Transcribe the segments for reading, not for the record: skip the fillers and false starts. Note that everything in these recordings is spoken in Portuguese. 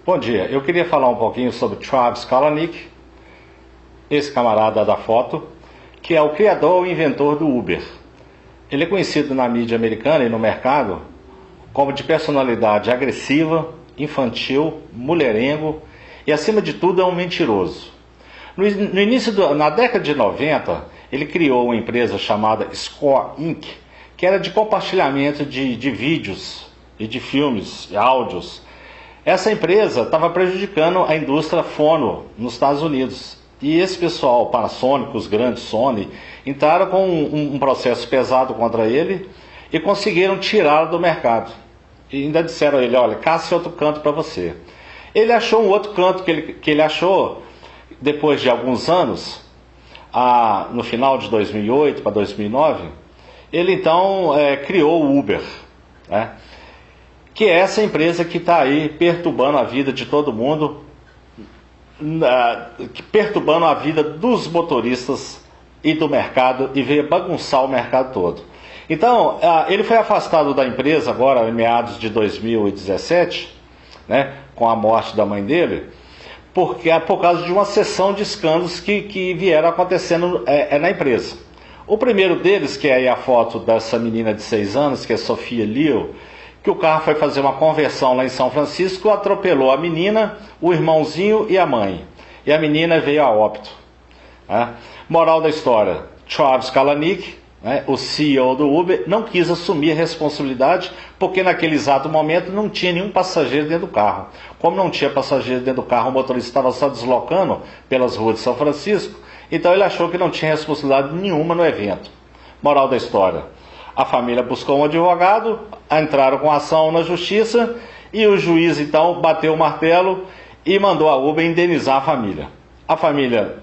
Bom dia, eu queria falar um pouquinho sobre Travis Kalanick, esse camarada da foto, que é o criador e inventor do Uber. Ele é conhecido na mídia americana e no mercado como de personalidade agressiva, infantil, mulherengo e, acima de tudo, é um mentiroso. Na década de 90, ele criou uma empresa chamada Score Inc., que era de compartilhamento de vídeos e de filmes e áudios. Essa empresa estava prejudicando a indústria fono nos Estados Unidos. E esse pessoal, Panasonic, os grandes Sony, entraram com um processo pesado contra ele e conseguiram tirá-lo do mercado. E ainda disseram a ele, olha, caça outro canto para você. Ele achou um outro canto que ele achou depois de alguns anos, no final de 2008 para 2009, ele então criou o Uber, né? Que é essa empresa que está aí perturbando a vida de todo mundo, perturbando a vida dos motoristas e do mercado, e veio bagunçar o mercado todo. Então, ele foi afastado da empresa agora em meados de 2017, né, com a morte da mãe dele, por causa de uma sessão de escândalos que vieram acontecendo na empresa. O primeiro deles, que é aí a foto dessa menina de 6 anos, que é Sofia Leo, que o carro foi fazer uma conversão lá em São Francisco, atropelou a menina, o irmãozinho e a mãe. E a menina veio a óbito. Moral da história, Travis Kalanick, o CEO do Uber, não quis assumir a responsabilidade, porque naquele exato momento não tinha nenhum passageiro dentro do carro. Como não tinha passageiro dentro do carro, o motorista estava só deslocando pelas ruas de São Francisco, então ele achou que não tinha responsabilidade nenhuma no evento. Moral da história, a família buscou um advogado, entraram com ação na justiça, e o juiz então bateu o martelo e mandou a Uber indenizar a família. A família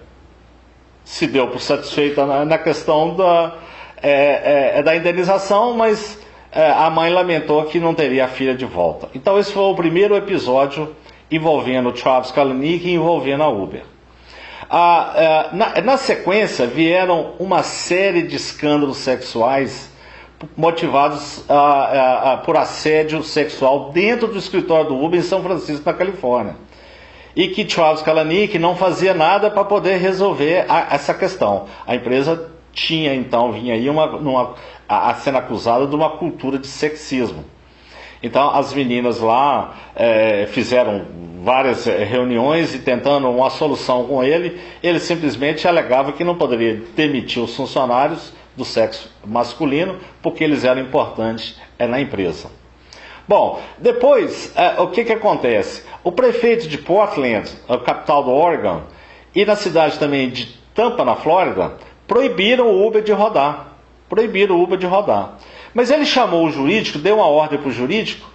se deu por satisfeita na questão da indenização, mas a mãe lamentou que não teria a filha de volta. Então esse foi o primeiro episódio envolvendo o Travis Kalanick e envolvendo a Uber. Na sequência vieram uma série de escândalos sexuais motivados por assédio sexual dentro do escritório do Uber em São Francisco, na Califórnia. E que Travis Kalanick não fazia nada para poder resolver essa questão. A empresa vinha aí a sendo acusada de uma cultura de sexismo. Então as meninas lá fizeram várias reuniões e tentando uma solução com ele. Ele simplesmente alegava que não poderia demitir os funcionários do sexo masculino porque eles eram importantes na empresa. Bom, depois o que acontece? O prefeito de Portland, a capital do Oregon, e na cidade também de Tampa, na Flórida, proibiram o Uber de rodar. Mas ele chamou o jurídico, deu uma ordem para o jurídico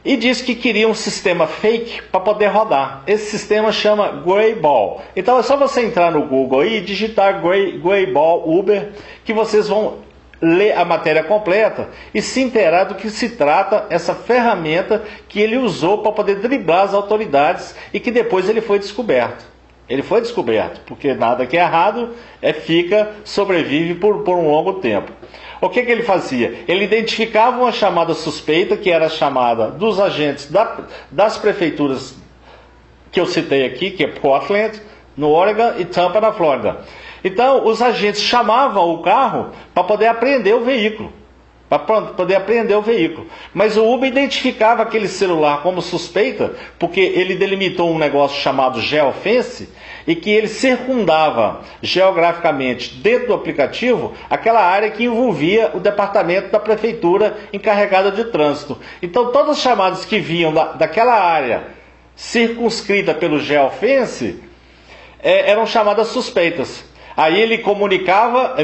e disse que queria um sistema fake para poder rodar. Esse sistema chama Greyball. Então é só você entrar no Google aí e digitar Greyball Uber, que vocês vão ler a matéria completa e se inteirar do que se trata essa ferramenta que ele usou para poder driblar as autoridades e que depois ele foi descoberto. Ele foi descoberto, porque nada que é errado sobrevive por um longo tempo. O que ele fazia? Ele identificava uma chamada suspeita, que era a chamada dos agentes das prefeituras que eu citei aqui, que é Portland, no Oregon, e Tampa, na Flórida. Então, os agentes chamavam o carro para poder apreender o veículo. Mas o Uber identificava aquele celular como suspeita, porque ele delimitou um negócio chamado geofence, e que ele circundava geograficamente dentro do aplicativo aquela área que envolvia o departamento da prefeitura encarregada de trânsito. Então todas as chamadas que vinham daquela área circunscrita pelo geofence eram chamadas suspeitas. Aí ele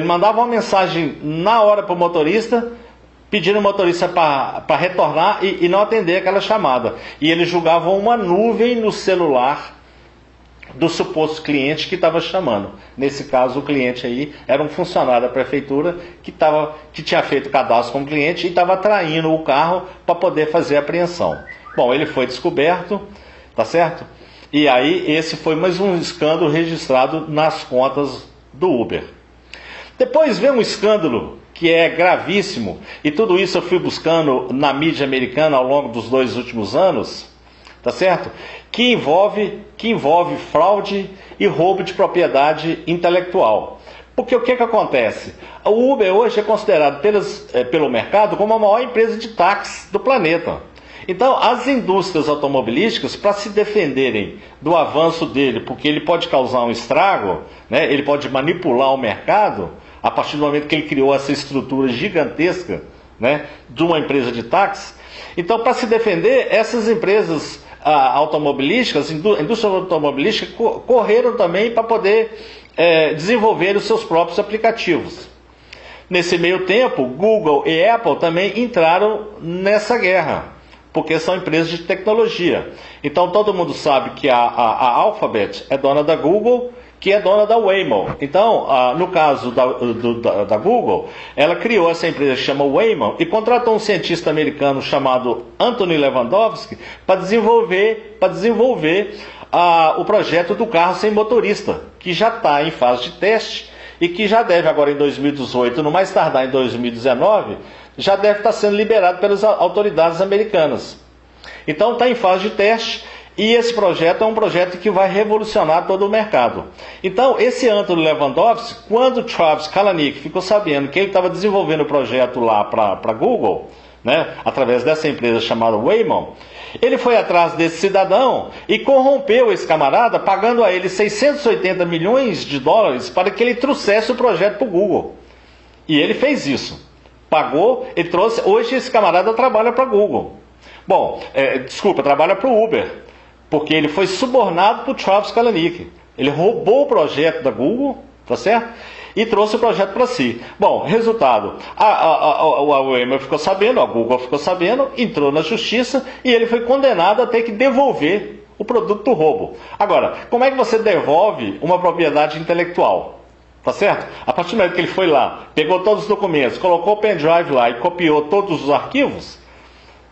mandava uma mensagem na hora para o motorista, pedindo o motorista para retornar e não atender aquela chamada. E ele julgava uma nuvem no celular do suposto cliente que estava chamando. Nesse caso, o cliente aí era um funcionário da prefeitura que tinha feito cadastro como cliente e estava traindo o carro para poder fazer a apreensão. Bom, ele foi descoberto, tá certo? E aí esse foi mais um escândalo registrado nas contas do Uber. Depois vem um escândalo que é gravíssimo, e tudo isso eu fui buscando na mídia americana ao longo dos 2 últimos anos, tá certo? Que envolve fraude e roubo de propriedade intelectual. Porque o que acontece? O Uber hoje é considerado pelo mercado como a maior empresa de táxi do planeta. Então, as indústrias automobilísticas, para se defenderem do avanço dele, porque ele pode causar um estrago, né, ele pode manipular o mercado, a partir do momento que ele criou essa estrutura gigantesca, né, de uma empresa de táxi. Então, para se defender, essas empresas automobilísticas, indústrias automobilísticas, correram também para poder desenvolver os seus próprios aplicativos. Nesse meio tempo, Google e Apple também entraram nessa guerra, porque são empresas de tecnologia. Então todo mundo sabe que a Alphabet é dona da Google, que é dona da Waymo. Então, no caso da Google, ela criou essa empresa que chama Waymo e contratou um cientista americano chamado Anthony Levandowski para desenvolver o projeto do carro sem motorista, que já está em fase de teste e que já deve agora em 2018, no mais tardar em 2019, já deve estar sendo liberado pelas autoridades americanas. Então está em fase de teste e esse projeto é um projeto que vai revolucionar todo o mercado. Então esse Anthony Levandowski, quando Travis Kalanick ficou sabendo que ele estava desenvolvendo o projeto lá para Google, né, através dessa empresa chamada Waymo, ele foi atrás desse cidadão e corrompeu esse camarada, pagando a ele 680 milhões de dólares para que ele trouxesse o projeto para o Google. E ele fez isso. Pagou, ele trouxe. Hoje esse camarada trabalha para a Google. Bom, trabalha para o Uber, porque ele foi subornado por Travis Kalanick. Ele roubou o projeto da Google, tá certo? E trouxe o projeto para si. Bom, resultado, a Waymo ficou sabendo, a Google ficou sabendo, entrou na justiça e ele foi condenado a ter que devolver o produto do roubo. Agora, como é que você devolve uma propriedade intelectual? Tá certo? A partir do momento que ele foi lá, pegou todos os documentos, colocou o pendrive lá e copiou todos os arquivos,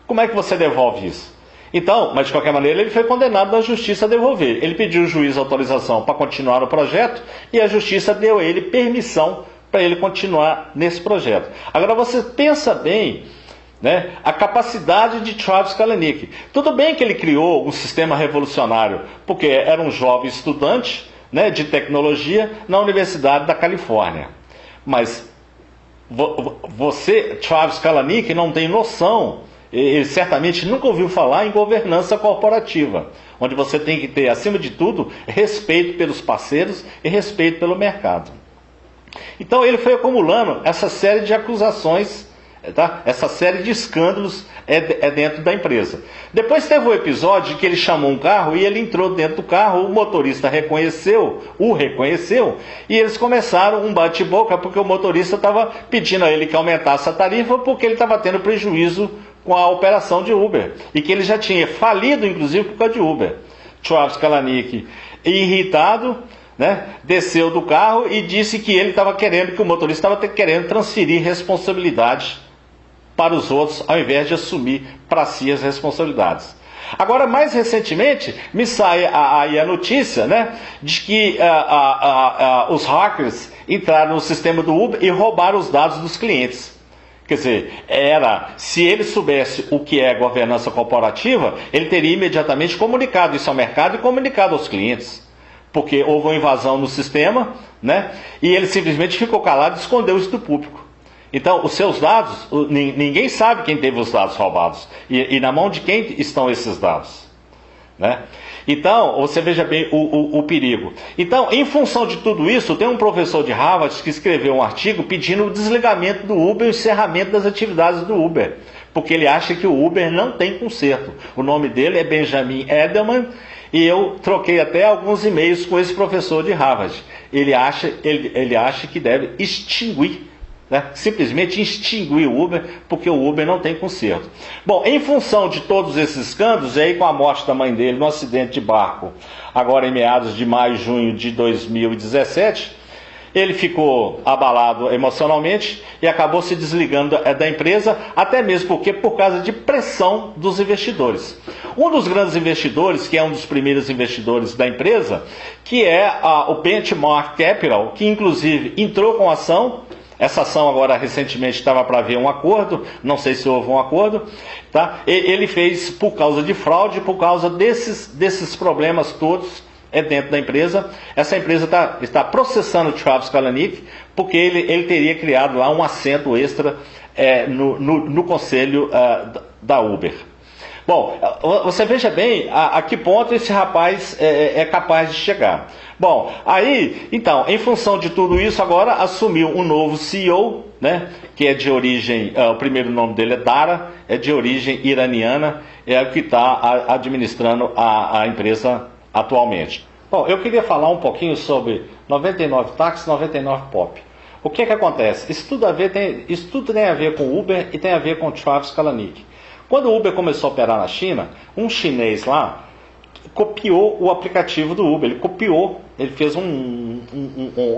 como é que você devolve isso? Então, mas de qualquer maneira ele foi condenado na justiça a devolver. Ele pediu ao juiz autorização para continuar o projeto e a justiça deu a ele permissão para ele continuar nesse projeto. Agora você pensa bem, né, a capacidade de Travis Kalanick. Tudo bem que ele criou um sistema revolucionário, porque era um jovem estudante, né, de tecnologia na Universidade da Califórnia. Mas você, Travis Kalanick, não tem noção. Ele certamente nunca ouviu falar em governança corporativa, onde você tem que ter, acima de tudo, respeito pelos parceiros e respeito pelo mercado. Então ele foi acumulando essa série de acusações, tá? Essa série de escândalos dentro da empresa. Depois teve um episódio que ele chamou um carro e ele entrou dentro do carro, o motorista o reconheceu e eles começaram um bate-boca porque o motorista estava pedindo a ele que aumentasse a tarifa porque ele estava tendo prejuízo com a operação de Uber, e que ele já tinha falido, inclusive, por causa de Uber. Travis Kalanick, irritado, né, desceu do carro e disse que ele estava querendo, que o motorista estava querendo transferir responsabilidade para os outros, ao invés de assumir para si as responsabilidades. Agora, mais recentemente, me sai aí a notícia, né, de que os hackers entraram no sistema do Uber e roubaram os dados dos clientes. Quer dizer, se ele soubesse o que é governança corporativa, ele teria imediatamente comunicado isso ao mercado e comunicado aos clientes. Porque houve uma invasão no sistema, né? E ele simplesmente ficou calado e escondeu isso do público. Então, os seus dados, ninguém sabe quem teve os dados roubados. E na mão de quem estão esses dados, né? Então, você veja bem o perigo. Então, em função de tudo isso, tem um professor de Harvard que escreveu um artigo pedindo o desligamento do Uber e o encerramento das atividades do Uber, porque ele acha que o Uber não tem conserto. O nome dele é Benjamin Edelman, e eu troquei até alguns e-mails com esse professor de Harvard. Ele acha que deve extinguir, né? Simplesmente extinguir o Uber, porque o Uber não tem conserto. Bom, em função de todos esses escândalos, e aí com a morte da mãe dele no acidente de barco, agora em meados de maio e junho de 2017, ele ficou abalado emocionalmente e acabou se desligando da empresa, até mesmo porque por causa de pressão dos investidores. Um dos grandes investidores, que é um dos primeiros investidores da empresa, que é o Benchmark Capital, que inclusive entrou com ação Essa ação agora recentemente estava para haver um acordo, não sei se houve um acordo, tá? Ele fez por causa de fraude, por causa desses problemas todos dentro da empresa. Essa empresa está processando o Travis Kalanick, porque ele teria criado lá um assento extra no conselho da Uber. Bom, você veja bem a que ponto esse rapaz é capaz de chegar. Bom, aí, então, em função de tudo isso, agora assumiu um novo CEO, né, que é de origem, o primeiro nome dele é Dara, é de origem iraniana, é o que está administrando a empresa atualmente. Bom, eu queria falar um pouquinho sobre 99 Táxi, 99 Pop. O que acontece? Isso tudo tem a ver com Uber e tem a ver com Travis Kalanick. Quando o Uber começou a operar na China, um chinês lá copiou o aplicativo do Uber. Ele fez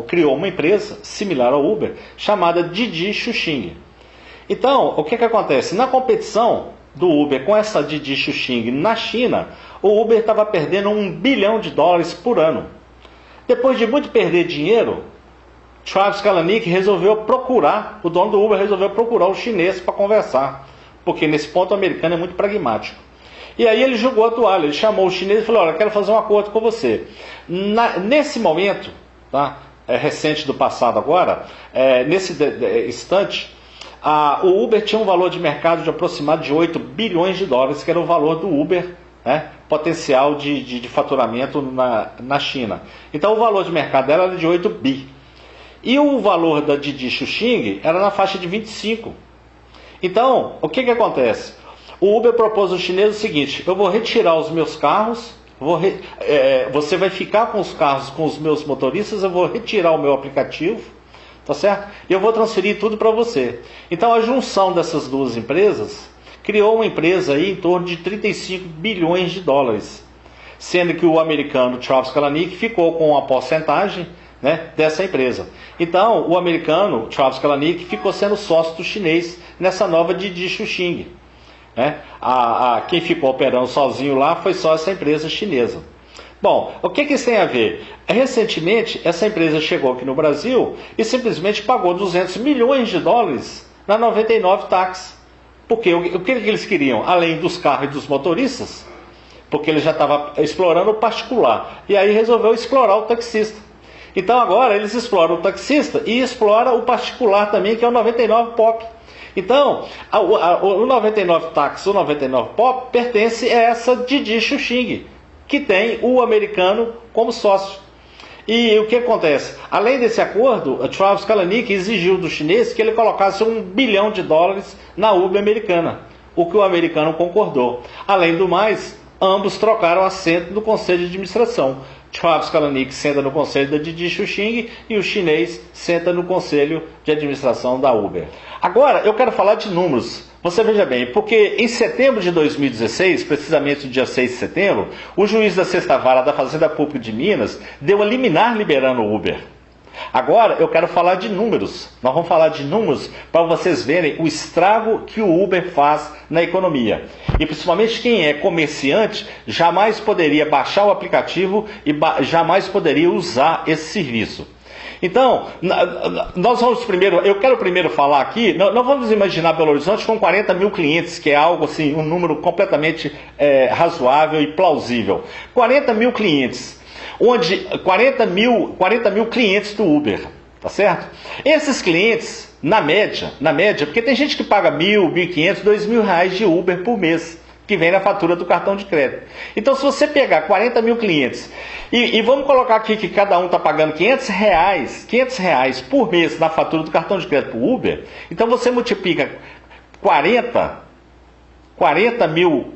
criou uma empresa similar ao Uber, chamada Didi Chuxing. Então, o que acontece? Na competição do Uber com essa Didi Chuxing na China, o Uber estava perdendo $1 bilhão por ano. Depois de muito perder dinheiro, Travis Kalanick o dono do Uber resolveu procurar o chinês para conversar, porque nesse ponto o americano é muito pragmático. E aí ele jogou a toalha, ele chamou o chinês e falou: olha, eu quero fazer um acordo com você. Nesse momento, tá, recente do passado agora, nesse instante, o Uber tinha um valor de mercado de aproximado de $8 bilhões, que era o valor do Uber, né, potencial de faturamento na China. Então o valor de mercado dela era de 8 bi. E o valor da Didi Chuxing era na faixa de 25. Então, o que acontece? O Uber propôs ao chinês o seguinte: eu vou retirar os meus carros, você vai ficar com os carros com os meus motoristas, eu vou retirar o meu aplicativo, tá certo? E eu vou transferir tudo para você. Então a junção dessas duas empresas criou uma empresa aí em torno de $35 bilhões, sendo que o americano Travis Kalanick ficou com uma porcentagem, né, dessa empresa. Então o americano Travis Kalanick ficou sendo sócio do chinês nessa nova Didi Chuxing. Né? Quem ficou operando sozinho lá foi só essa empresa chinesa. Bom, o que isso tem a ver? Recentemente, essa empresa chegou aqui no Brasil e simplesmente pagou $200 milhões na 99 Táxi. Porque o que eles queriam? Além dos carros e dos motoristas, porque ele já estava explorando o particular. E aí resolveu explorar o taxista. Então agora eles exploram o taxista e exploram o particular também, que é o 99 Pop. Então, o 99 Táxi, o 99 Pop, pertence a essa Didi Chuxing, que tem o americano como sócio. E o que acontece? Além desse acordo, a Travis Kalanick exigiu do chinês que ele colocasse $1 bilhão na Uber americana, o que o americano concordou. Além do mais, ambos trocaram assento no conselho de administração. Travis Kalanick senta no conselho da Didi Chuxing e o chinês senta no conselho de administração da Uber. Agora, eu quero falar de números. Você veja bem, porque em setembro de 2016, precisamente no dia 6 de setembro, o juiz da Sexta Vara da Fazenda Pública de Minas deu a liminar liberando o Uber. Agora eu quero falar de números. Nós vamos falar de números para vocês verem o estrago que o Uber faz na economia. E principalmente quem é comerciante jamais poderia baixar o aplicativo e jamais poderia usar esse serviço. Então, eu quero primeiro falar aqui, nós vamos imaginar Belo Horizonte com 40 mil clientes, que é algo assim, um número completamente razoável e plausível. 40 mil clientes. Onde 40 mil clientes do Uber, tá certo? Esses clientes, na média, porque tem gente que paga $1.000, $1.500, R$2.000 de Uber por mês, que vem na fatura do cartão de crédito. Então, se você pegar 40 mil clientes, e vamos colocar aqui que cada um está pagando R$500 por mês na fatura do cartão de crédito para o Uber, então você multiplica 40 mil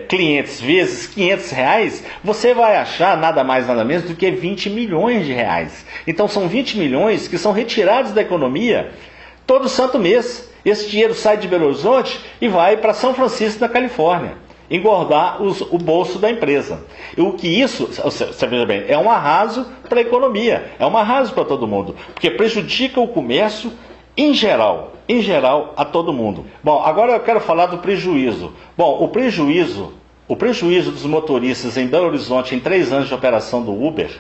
clientes vezes R$500, você vai achar nada mais nada menos do que R$20 milhões. Então são 20 milhões que são retirados da economia todo santo mês. Esse dinheiro sai de Belo Horizonte e vai para São Francisco, na Califórnia, engordar o bolso da empresa. E o que isso, você veja bem, é um arraso para a economia, é um arraso para todo mundo, porque prejudica o comércio em geral, a todo mundo. Bom, agora eu quero falar do prejuízo. Bom, o prejuízo dos motoristas em Belo Horizonte em 3 anos de operação do Uber,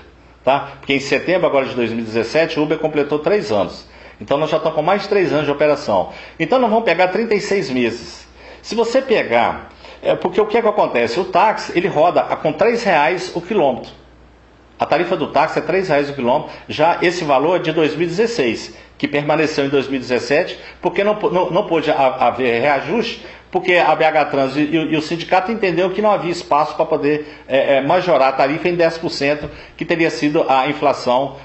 tá? Porque em setembro agora de 2017 o Uber completou 3 anos. Então nós já estamos com mais de 3 anos de operação. Então nós vamos pegar 36 meses. Se você pegar, porque o que é que acontece? O táxi ele roda com R$3 o quilômetro. A tarifa do táxi é R$3 o quilômetro. Já esse valor é de 2016, que permaneceu em 2017, porque não pôde haver reajuste, porque a BH Trans e o sindicato entenderam que não havia espaço para poder majorar a tarifa em 10%, que teria sido a inflação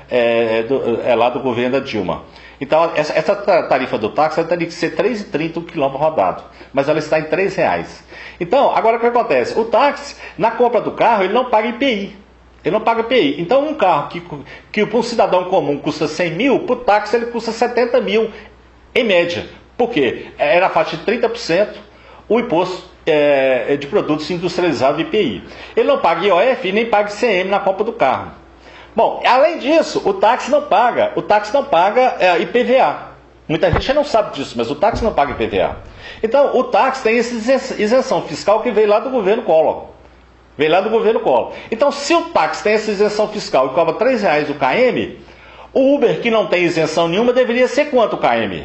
lá do governo da Dilma. Então, essa tarifa do táxi ela teria que ser R$3,30 o quilômetro rodado, mas ela está em R$3. Então, agora o que acontece? O táxi, na compra do carro, ele não paga IPI. Ele não paga IPI. Então, um carro que para um cidadão comum custa 100 mil, para o táxi ele custa 70 mil, em média. Por quê? Era a faixa de 30% o imposto de produtos industrializados IPI. Ele não paga IOF e nem paga ICM na compra do carro. Bom, além disso, o táxi não paga IPVA. Muita gente não sabe disso, mas o táxi não paga IPVA. Então, o táxi tem essa isenção fiscal que veio lá do governo Collor. Então, se o táxi tem essa isenção fiscal e cobra R$3 o KM, o Uber, que não tem isenção nenhuma, deveria ser quanto o KM?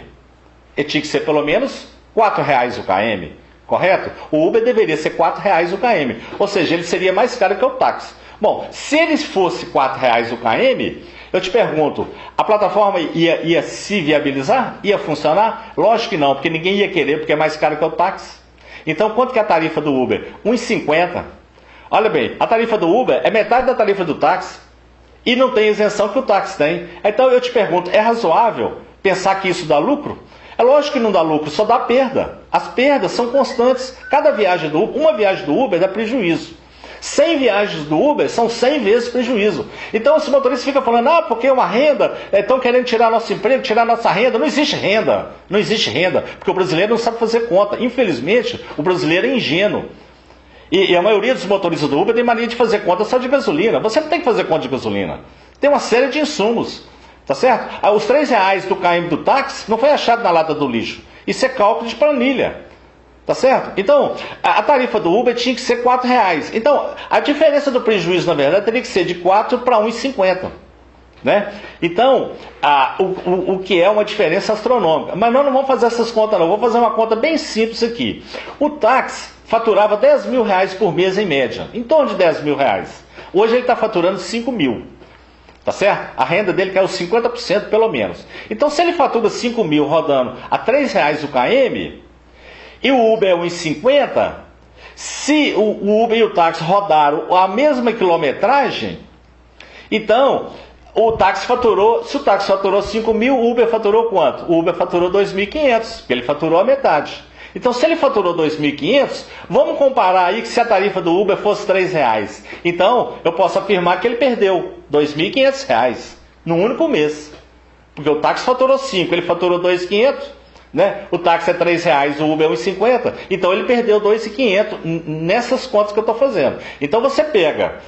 Ele tinha que ser pelo menos R$4 o KM, correto? O Uber deveria ser R$4 o KM, ou seja, ele seria mais caro que o táxi. Bom, se ele fosse R$4 o KM, eu te pergunto, a plataforma ia se viabilizar? Ia funcionar? Lógico que não, porque ninguém ia querer, porque é mais caro que o táxi. Então, quanto que é a tarifa do Uber? R$1,50. Olha bem, a tarifa do Uber é metade da tarifa do táxi e não tem isenção que o táxi tem. Então eu te pergunto, é razoável pensar que isso dá lucro? É lógico que não dá lucro, só dá perda. As perdas são constantes. Uma viagem do Uber dá prejuízo. 100 viagens do Uber são 100 vezes prejuízo. Então esse motorista fica falando, porque é uma renda, estão querendo tirar nosso emprego, tirar nossa renda. Não existe renda, porque o brasileiro não sabe fazer conta. Infelizmente, o brasileiro é ingênuo. E a maioria dos motoristas do Uber tem mania de fazer conta só de gasolina. Você não tem que fazer conta de gasolina. Tem uma série de insumos. Tá certo? Os R$3 do KM do táxi não foi achado na lata do lixo. Isso é cálculo de planilha. Tá certo? Então, a tarifa do Uber tinha que ser R$4. Então, a diferença do prejuízo, na verdade, teria que ser de 4 para 1,50. Né? Então, o que é uma diferença astronômica. Mas nós não vamos fazer essas contas, não. Vou fazer uma conta bem simples aqui. O táxi faturava R$10 mil por mês em média, em torno de R$10 mil. Hoje ele está faturando 5 mil, tá certo? A renda dele caiu 50% pelo menos. Então se ele fatura 5 mil rodando a R$3 o KM, e o Uber é 1,50, se o Uber e o táxi rodaram a mesma quilometragem, então o táxi faturou, se o táxi faturou 5 mil, o Uber faturou quanto? O Uber faturou 2.500, porque ele faturou a metade. Então, se ele faturou 2.500, vamos comparar aí que se a tarifa do Uber fosse R$3. Então, eu posso afirmar que ele perdeu R$2.500 num único mês. Porque o táxi faturou 5, ele faturou 2.500, né? O táxi é R$3, o Uber é 1,50. Então, ele perdeu 2.500 nessas contas que eu estou fazendo. Então, você pega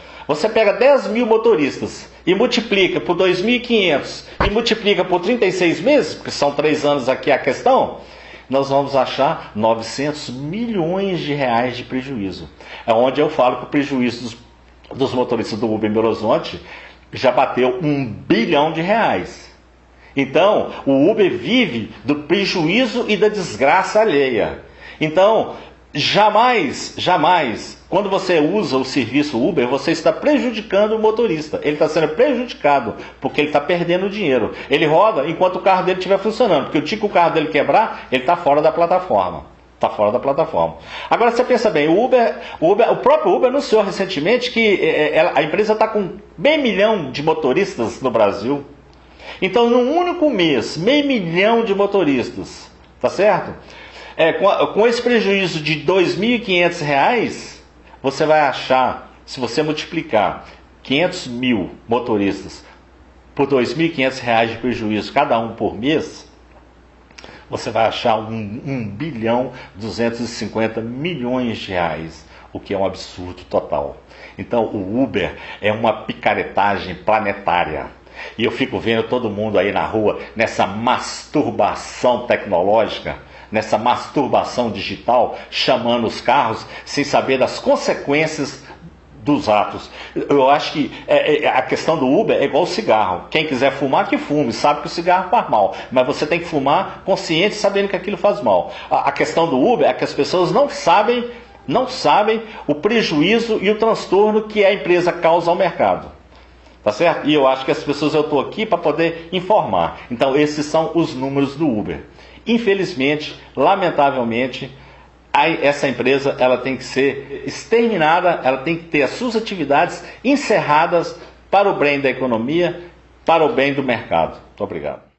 10 mil motoristas e multiplica por 2.500 e multiplica por 36 meses, porque são 3 anos aqui a questão, nós vamos achar R$900 milhões de prejuízo. É onde eu falo que o prejuízo dos motoristas do Uber em Belo Horizonte já bateu R$1 bilhão. Então, o Uber vive do prejuízo e da desgraça alheia. Então, jamais, quando você usa o serviço Uber, você está prejudicando o motorista. Ele está sendo prejudicado, porque ele está perdendo dinheiro. Ele roda enquanto o carro dele estiver funcionando, porque o dia que o carro dele quebrar, ele está fora da plataforma. Agora você pensa bem, o próprio Uber anunciou recentemente que a empresa está com meio milhão de motoristas no Brasil. Então, num único mês, 500 mil de motoristas, tá certo? Com esse prejuízo de R$2.500, você vai achar, se você multiplicar 500 mil motoristas por R$2.500 de prejuízo cada um por mês, você vai achar R$1 bilhão 250 milhões, o que é um absurdo total. Então o Uber é uma picaretagem planetária. E eu fico vendo todo mundo aí na rua nessa masturbação tecnológica, nessa masturbação digital, chamando os carros sem saber das consequências dos atos. Eu acho que a questão do Uber é igual o cigarro. Quem quiser fumar, que fume. Sabe que o cigarro faz mal. Mas você tem que fumar consciente, sabendo que aquilo faz mal. A questão do Uber é que as pessoas não sabem o prejuízo e o transtorno que a empresa causa ao mercado. Tá certo? E eu acho que as pessoas, eu estou aqui para poder informar. Então, esses são os números do Uber. Infelizmente, lamentavelmente, essa empresa ela tem que ser exterminada, ela tem que ter as suas atividades encerradas para o bem da economia, para o bem do mercado. Muito obrigado.